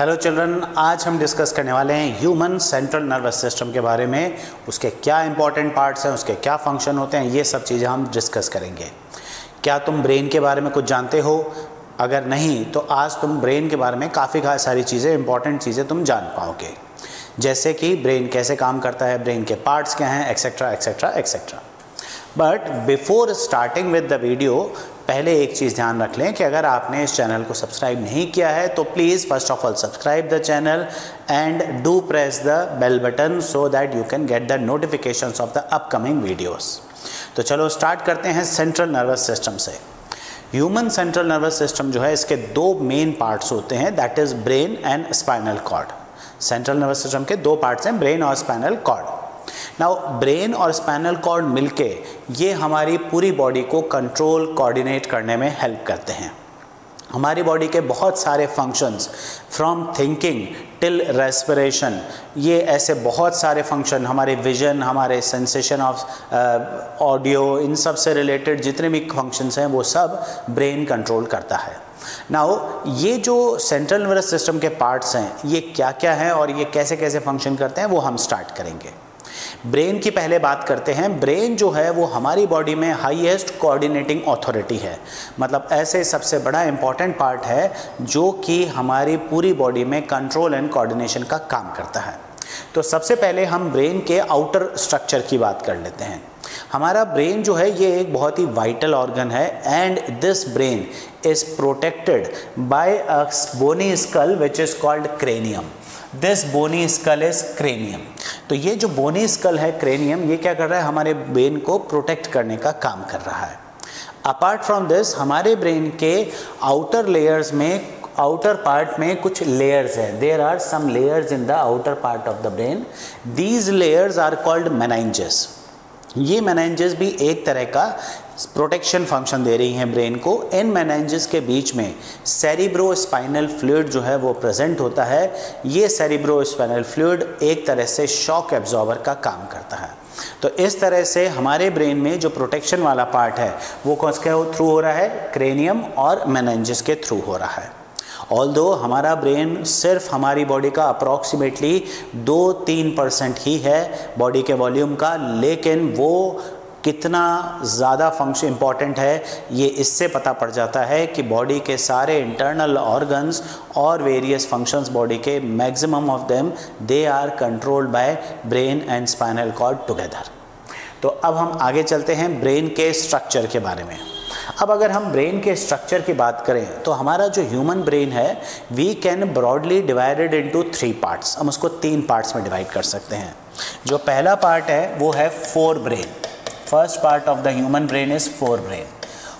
Hello children, आज हम discuss करने वाले हैं ह्यूमन सेंट्रल नर्वस सिस्टम के बारे में। उसके क्या इंपॉर्टेंट पार्ट्स हैं, उसके क्या फंक्शन होते हैं, ये सब चीज़ें हम डिस्कस करेंगे। क्या तुम ब्रेन के बारे में कुछ जानते हो? अगर नहीं तो आज तुम ब्रेन के बारे में काफ़ी सारी चीज़ें, इंपॉर्टेंट चीज़ें तुम जान पाओगे, जैसे कि ब्रेन कैसे काम करता है, ब्रेन के पार्ट्स क्या हैं, etcetera etcetera etcetera. But before starting with the video, पहले एक चीज़ ध्यान रख लें कि अगर आपने इस चैनल को सब्सक्राइब नहीं किया है तो please first of all subscribe the channel and do press the bell button so that you can get the notifications of the upcoming videos. तो चलो स्टार्ट करते हैं सेंट्रल नर्वस सिस्टम से। ह्यूमन सेंट्रल नर्वस सिस्टम जो है, इसके दो main parts होते हैं, that is brain and spinal cord. Central nervous system के दो पार्ट्स हैं, ब्रेन और स्पाइनल कॉर्ड। नाउ ब्रेन और स्पाइनल कॉर्ड मिलके ये हमारी पूरी बॉडी को कंट्रोल कोऑर्डिनेट करने में हेल्प करते हैं। हमारी बॉडी के बहुत सारे functions, from thinking till respiration, ये ऐसे बहुत सारे फंक्शन, हमारे विजन, हमारे सेंसेशन ऑफ ऑडियो, इन सब से रिलेटेड जितने भी फंक्शंस हैं वो सब ब्रेन कंट्रोल करता है। नाउ ये जो सेंट्रल नर्वस सिस्टम के पार्ट्स हैं, ये क्या क्या हैं और ये कैसे कैसे फंक्शन करते हैं, वो हम स्टार्ट करेंगे। ब्रेन की पहले बात करते हैं। ब्रेन जो है वो हमारी बॉडी में हाईएस्ट कोऑर्डिनेटिंग अथॉरिटी है, मतलब ऐसे सबसे बड़ा इंपॉर्टेंट पार्ट है जो कि हमारी पूरी बॉडी में कंट्रोल एंड कोऑर्डिनेशन का काम करता है। तो सबसे पहले हम ब्रेन के आउटर स्ट्रक्चर की बात कर लेते हैं। हमारा ब्रेन जो है ये एक बहुत ही वाइटल ऑर्गन है and this brain is protected by a bony skull which is called cranium. This bony skull is cranium. तो ये जो बोनी स्कल है, क्रेनियम, ये क्या कर रहा है, हमारे ब्रेन को प्रोटेक्ट करने का काम कर रहा है। अपार्ट फ्रॉम दिस, हमारे ब्रेन के आउटर लेयर्स में, आउटर पार्ट में कुछ लेयर्स हैं। There are some layers in the outer part of the brain. These layers are called meninges. ये मेनाइंजेस भी एक तरह का प्रोटेक्शन फंक्शन दे रही हैं ब्रेन को। इन मेनाइंजेस के बीच में सेरिब्रो स्पाइनल फ्लूइड जो है वो प्रेजेंट होता है। ये सेरिब्रो स्पाइनल फ्लूइड एक तरह से शॉक एब्जॉर्बर का काम करता है। तो इस तरह से हमारे ब्रेन में जो प्रोटेक्शन वाला पार्ट है वो किसके थ्रू हो रहा है, क्रेनियम और मेनाइंजेस के थ्रू हो रहा है। ऑल्दो हमारा ब्रेन सिर्फ हमारी बॉडी का अप्रॉक्सीमेटली 2-3% ही है बॉडी के वॉल्यूम का, लेकिन वो कितना ज़्यादा फंक्शन इंपॉर्टेंट है ये इससे पता पड़ जाता है कि बॉडी के सारे इंटरनल ऑर्गन्स और वेरियस फंक्शंस बॉडी के maximum of them they are controlled by brain and spinal cord together. तो अब हम आगे चलते हैं ब्रेन के स्ट्रक्चर के बारे में। अब अगर हम ब्रेन के स्ट्रक्चर की बात करें तो हमारा जो ह्यूमन ब्रेन है we can broadly divided into 3 parts. हम उसको 3 पार्ट्स में डिवाइड कर सकते हैं। जो पहला पार्ट है वो है fore brain. First part of the human brain is fore brain.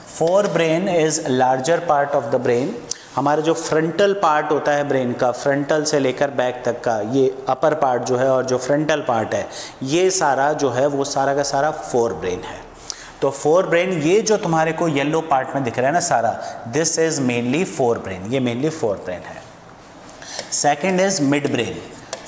Fore brain is larger part of the brain. हमारा जो फ्रंटल पार्ट होता है ब्रेन का, फ्रंटल से लेकर बैक तक का ये अपर पार्ट जो है और जो फ्रंटल पार्ट है, ये सारा जो है वो सारा का सारा फोर ब्रेन है। तो फोर ब्रेन, ये जो तुम्हारे को येलो पार्ट में दिख रहा है ना सारा, this is mainly fore brain, ये मेनली फोर ब्रेन है। Second is mid brain.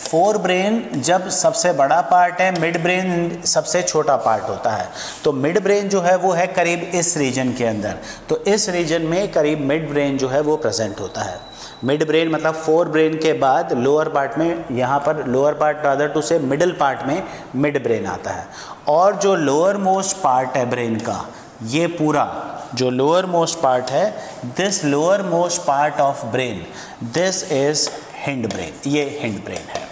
Fore brain जब सबसे बड़ा पार्ट है, मिड ब्रेन सबसे छोटा पार्ट होता है। तो मिड ब्रेन जो है वो है करीब इस रीजन के अंदर। तो इस रीजन में करीब मिड ब्रेन जो है वो प्रेजेंट होता है। मिड ब्रेन मतलब फोर ब्रेन के बाद लोअर पार्ट में, यहाँ पर लोअर पार्ट रादर टू से मिडिल पार्ट में मिड ब्रेन आता है। और जो लोअर मोस्ट पार्ट है ब्रेन का, ये पूरा जो लोअर मोस्ट पार्ट है, this lower most part of brain, this is hind brain, ये हिंड ब्रेन है।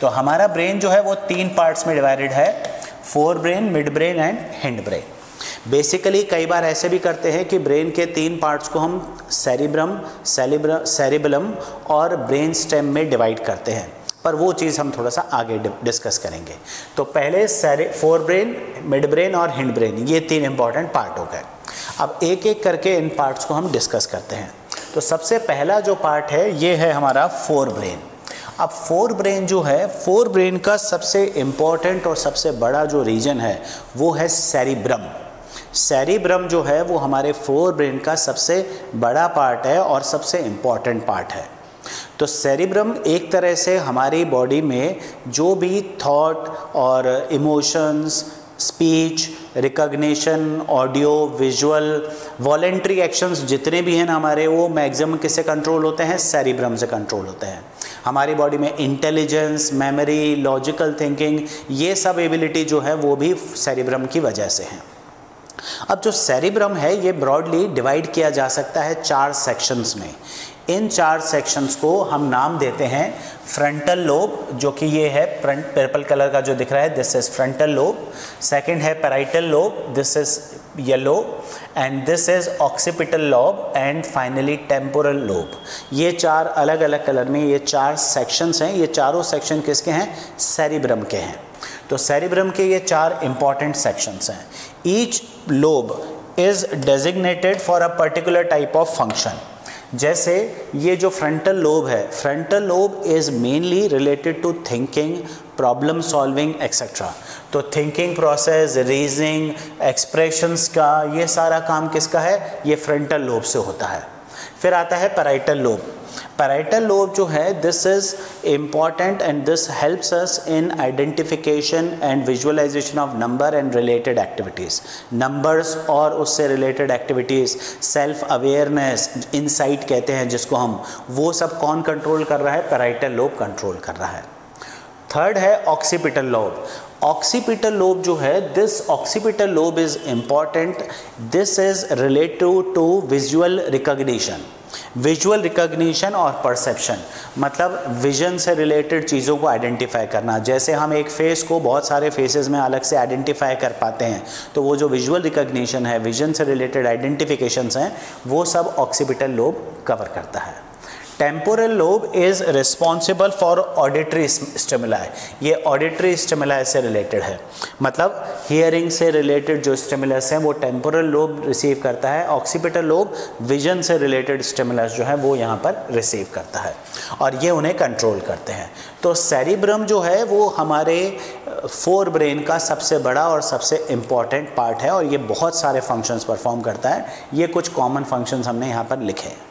तो हमारा ब्रेन जो है वो 3 पार्ट्स में डिवाइडेड है, fore brain, mid brain and hind brain. Basically कई बार ऐसे भी करते हैं कि ब्रेन के 3 पार्ट्स को हम सेरिब्रम, सेरिबेलम और ब्रेन स्टेम में डिवाइड करते हैं, पर वो चीज़ हम थोड़ा सा आगे डिस्कस करेंगे। तो पहले फोर ब्रेन, मिड ब्रेन और हिंड ब्रेन, ये 3 इंपॉर्टेंट पार्ट हो गए। अब एक एक करके इन पार्ट्स को हम डिस्कस करते हैं। तो सबसे पहला जो पार्ट है ये है हमारा फोर ब्रेन। अब फोर ब्रेन जो है, फोर ब्रेन का सबसे इम्पॉर्टेंट और सबसे बड़ा जो रीजन है वो है सेरिब्रम। सेरिब्रम जो है वो हमारे फोर ब्रेन का सबसे बड़ा पार्ट है और सबसे इम्पॉर्टेंट पार्ट है। तो सेरिब्रम एक तरह से हमारी बॉडी में जो भी थॉट और emotions, speech, recognition, audio, visual, voluntary actions जितने भी हैं ना हमारे, वो मैक्सिमम किससे कंट्रोल होते हैं? सेरिब्रम से कंट्रोल होते हैं। हमारी बॉडी में इंटेलिजेंस, मेमोरी, लॉजिकल थिंकिंग, ये सब एबिलिटी जो है वो भी सेरिब्रम की वजह से हैं। अब जो सेरिब्रम है ये ब्रॉडली डिवाइड किया जा सकता है 4 सेक्शंस में। इन 4 सेक्शंस को हम नाम देते हैं फ्रंटल लोब, जो कि ये है पर्पल कलर का जो दिख रहा है, this is frontal lobe. Second है parietal lobe, this is yellow, and this is occipital lobe, and finally temporal lobe. ये 4 अलग अलग कलर में ये 4 सेक्शंस हैं। ये चारों सेक्शन किसके हैं? सेरिब्रम के हैं। तो सेरिब्रम के ये 4 इंपॉर्टेंट सेक्शंस हैं। Each lobe is designated for a particular type of function. जैसे ये जो फ्रंटल लोब है, frontal lobe is mainly related to thinking, problem solving etcetera. तो थिंकिंग प्रोसेस, रीजनिंग, एक्सप्रेशंस का ये सारा काम किसका है? ये फ्रंटल लोब से होता है। फिर आता है पैराइटल लोब। पैराइटल लोब जो है, this is important and this helps us in identification and visualisation of number and related activities. Numbers और उससे related activities, self awareness, insight कहते हैं जिसको हम, वो सब कौन कंट्रोल कर रहा है? पैराइटल लोब कंट्रोल कर रहा है। थर्ड है ऑक्सीपिटल लोब। ऑक्सीपिटल लोब जो है, this occipital lobe is important. This is related to visual recognition, visual recognition और परसेप्शन, मतलब विजन से रिलेटेड चीज़ों को आइडेंटिफाई करना। जैसे हम एक फेस को बहुत सारे फेसेस में अलग से आइडेंटिफाई कर पाते हैं, तो वो जो विजुअल रिकॉग्निशन है, विजन से रिलेटेड आइडेंटिफिकेशंस हैं, वो सब ऑक्सीपिटल लोब कवर करता है। Temporal lobe is responsible for auditory stimuli. ये ऑडिटरी स्टिमुलाई से रिलेटेड है, मतलब हियरिंग से रिलेटेड जो स्टिमुलस हैं वो टेम्पोरल लोब रिसीव करता है। ऑक्सीपिटल लोब विजन से रिलेटेड स्टिमुलस जो है वो यहाँ पर रिसीव करता है और ये उन्हें कंट्रोल करते हैं। तो सेरिब्रम जो है वो हमारे 4 ब्रेन का सबसे बड़ा और सबसे इम्पॉर्टेंट पार्ट है और ये बहुत सारे फंक्शंस परफॉर्म करता है। ये कुछ कॉमन फंक्शंस हमने यहाँ पर लिखे हैं।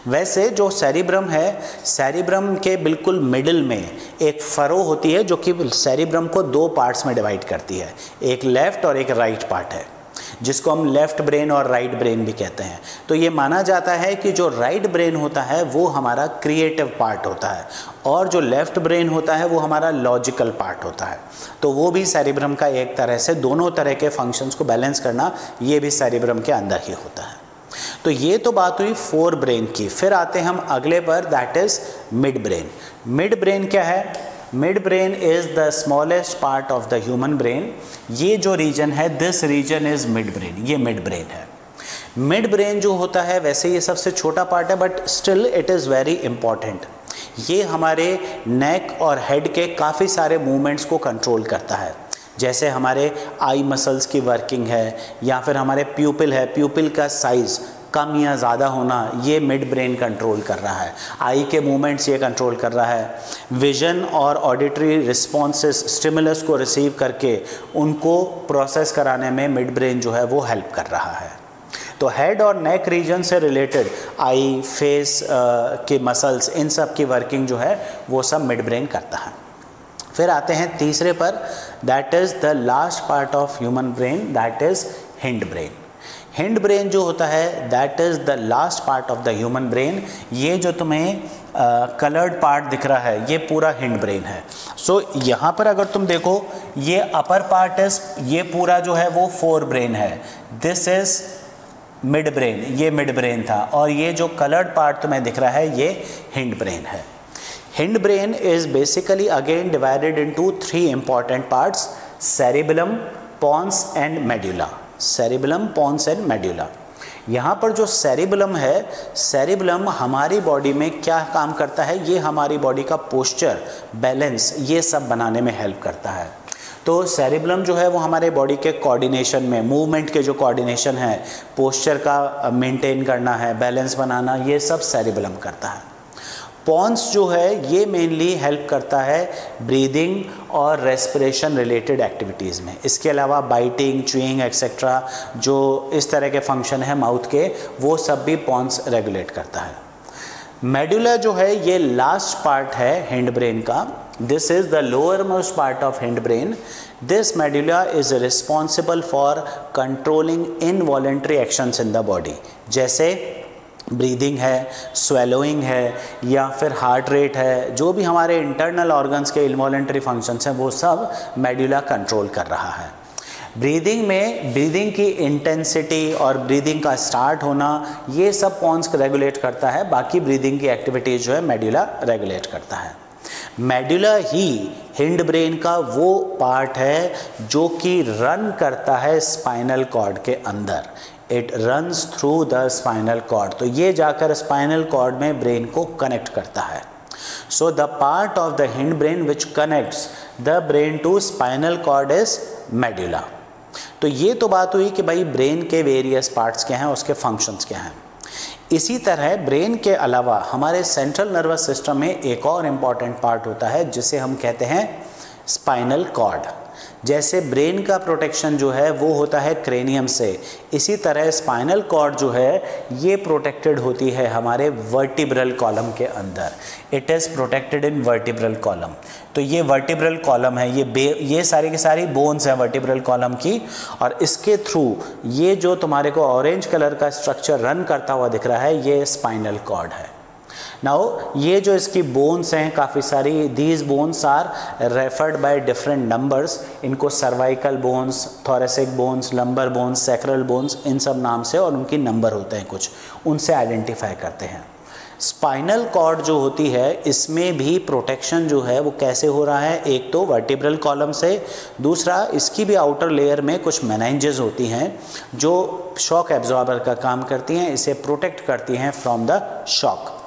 वैसे जो सेरिब्रम है, सेरिब्रम के बिल्कुल मिडिल में एक फरो होती है जो कि सेरिब्रम को 2 पार्ट्स में डिवाइड करती है, एक लेफ़्ट और एक राइट पार्ट है, जिसको हम लेफ़्ट ब्रेन और राइट ब्रेन भी कहते हैं। तो ये माना जाता है कि जो राइट ब्रेन होता है वो हमारा क्रिएटिव पार्ट होता है और जो लेफ़्ट ब्रेन होता है वो हमारा लॉजिकल पार्ट होता है। तो वो भी सेरिब्रम का एक तरह से दोनों तरह के फंक्शंस को बैलेंस करना, ये भी सेरिब्रम के अंदर ही होता है। तो ये तो बात हुई 4 ब्रेन की। फिर आते हैं हम अगले पर, that is midbrain. Midbrain क्या है? Midbrain is the smallest part of the human brain. ये जो रीजन है, this region is midbrain, ये मिड ब्रेन है। मिड ब्रेन जो होता है, वैसे ये सबसे छोटा पार्ट है but still it is very important. ये हमारे नेक और हेड के काफ़ी सारे मूवमेंट्स को कंट्रोल करता है। जैसे हमारे आई मसल्स की वर्किंग है या फिर हमारे प्यूपिल है, प्यूपिल का साइज़ कम या ज़्यादा होना, ये मिड ब्रेन कंट्रोल कर रहा है। आई के मूवमेंट्स ये कंट्रोल कर रहा है। विजन और ऑडिटरी रिस्पॉन्सेस, स्टिमुलस को रिसीव करके उनको प्रोसेस कराने में मिड ब्रेन जो है वो हेल्प कर रहा है। तो हेड और नेक रीजन से रिलेटेड आई, फेस के मसल्स, इन सब की वर्किंग जो है वो सब मिड ब्रेन करता है। फिर आते हैं तीसरे पर, that is the last part of human brain, that is hind brain. Hind brain जो होता है, that is the last part of the human brain. ये जो तुम्हें कलर्ड पार्ट दिख रहा है, ये पूरा हिंड ब्रेन है। सो यहाँ पर अगर तुम देखो, ये अपर पार्ट इज, ये पूरा जो है वो 4 ब्रेन है। दिस इज़ मिड ब्रेन, ये मिड ब्रेन था, और ये जो कलर्ड पार्ट तुम्हें दिख रहा है ये हिंड ब्रेन है। Hind brain is basically again divided into 3 important parts: cerebellum, pons and medulla. Cerebellum, pons and medulla. यहाँ पर जो सेरिबलम है, सेरिबलम हमारी बॉडी में क्या काम करता है? ये हमारी बॉडी का पोस्चर, बैलेंस, ये सब बनाने में हेल्प करता है। तो सेरिबलम जो है वो हमारे बॉडी के कोऑर्डिनेशन में, मूवमेंट के जो कोऑर्डिनेशन है, पोस्चर का मेंटेन करना है, बैलेंस बनाना, ये सब सेरिबलम करता है। पॉन्स जो है ये मेनली हेल्प करता है ब्रीदिंग और रेस्पिरेशन रिलेटेड एक्टिविटीज़ में। इसके अलावा बाइटिंग, च्यूइंग एक्सेट्रा, जो इस तरह के फंक्शन है माउथ के, वो सब भी पॉन्स रेगुलेट करता है। मेडुला जो है ये लास्ट पार्ट है हिंड ब्रेन का। This is the lowermost part of hindbrain. This medulla is responsible for controlling involuntary actions in the body, जैसे ब्रीदिंग है, स्वेलोइंग है, या फिर हार्ट रेट है, जो भी हमारे इंटरनल ऑर्गन्स के इनवॉलेंट्री फंक्शंस हैं वो सब मेडुला कंट्रोल कर रहा है। ब्रीदिंग में ब्रीदिंग की इंटेंसिटी और ब्रीदिंग का स्टार्ट होना ये सब पॉन्स रेगुलेट करता है, बाकी ब्रीदिंग की एक्टिविटीज जो है मेडुला रेगुलेट करता है। मेडुला ही हिंड ब्रेन का वो पार्ट है जो कि रन करता है स्पाइनल कॉर्ड के अंदर। It runs through the spinal cord, तो ये जाकर स्पाइनल कॉर्ड में ब्रेन को कनेक्ट करता है। So the part of the hindbrain which connects the brain to spinal cord is medulla. तो ये तो बात हुई कि भाई ब्रेन के वेरियस पार्ट्स क्या हैं, उसके फंक्शंस क्या हैं। इसी तरह ब्रेन के अलावा हमारे सेंट्रल नर्वस सिस्टम में एक और इम्पॉर्टेंट पार्ट होता है जिसे हम कहते हैं स्पाइनल कॉर्ड। जैसे ब्रेन का प्रोटेक्शन जो है वो होता है क्रेनियम से, इसी तरह स्पाइनल कॉर्ड जो है ये प्रोटेक्टेड होती है हमारे वर्टिब्रल कॉलम के अंदर। It is protected in vertebral column. तो ये वर्टिब्रल कॉलम है, ये सारी की सारी बोन्स हैं वर्टिब्रल कॉलम की, और इसके थ्रू ये जो तुम्हारे को ऑरेंज कलर का स्ट्रक्चर रन करता हुआ दिख रहा है ये स्पाइनल कॉर्ड है। नाउ ये जो इसकी बोन्स हैं काफ़ी सारी, these bones are referred by different numbers. इनको cervical bones, thoracic bones, lumbar bones, sacral bones, इन सब नाम से और उनकी नंबर होते हैं कुछ, उनसे आइडेंटिफाई करते हैं। स्पाइनल कॉर्ड जो होती है इसमें भी प्रोटेक्शन जो है वो कैसे हो रहा है, एक तो वर्टिब्रल कॉलम से, दूसरा इसकी भी आउटर लेयर में कुछ मेनाइंजेस होती हैं जो शॉक एब्जॉर्बर का काम करती हैं, इसे प्रोटेक्ट करती हैं from the shock.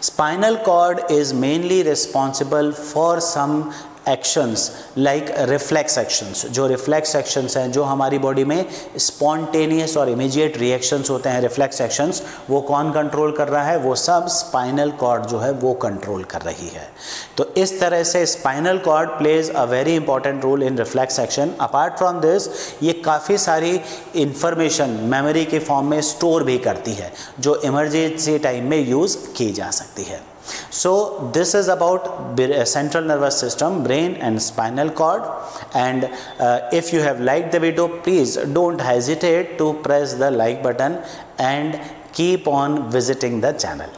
Spinal cord is mainly responsible for some actions like reflex actions। जो reflex actions हैं, जो हमारी बॉडी में spontaneous और immediate reactions होते हैं, reflex actions, वो कौन कंट्रोल कर रहा है, वो सब spinal cord जो है वो कंट्रोल कर रही है। तो इस तरह से spinal cord plays a very important role in reflex action। apart from this ये काफ़ी सारी information memory के फॉर्म में स्टोर भी करती है जो emergency टाइम में यूज़ की जा सकती है। So this is about central nervous system, brain and spinal cord, and if you have liked the video, please don't hesitate to press the like button and keep on visiting the channel.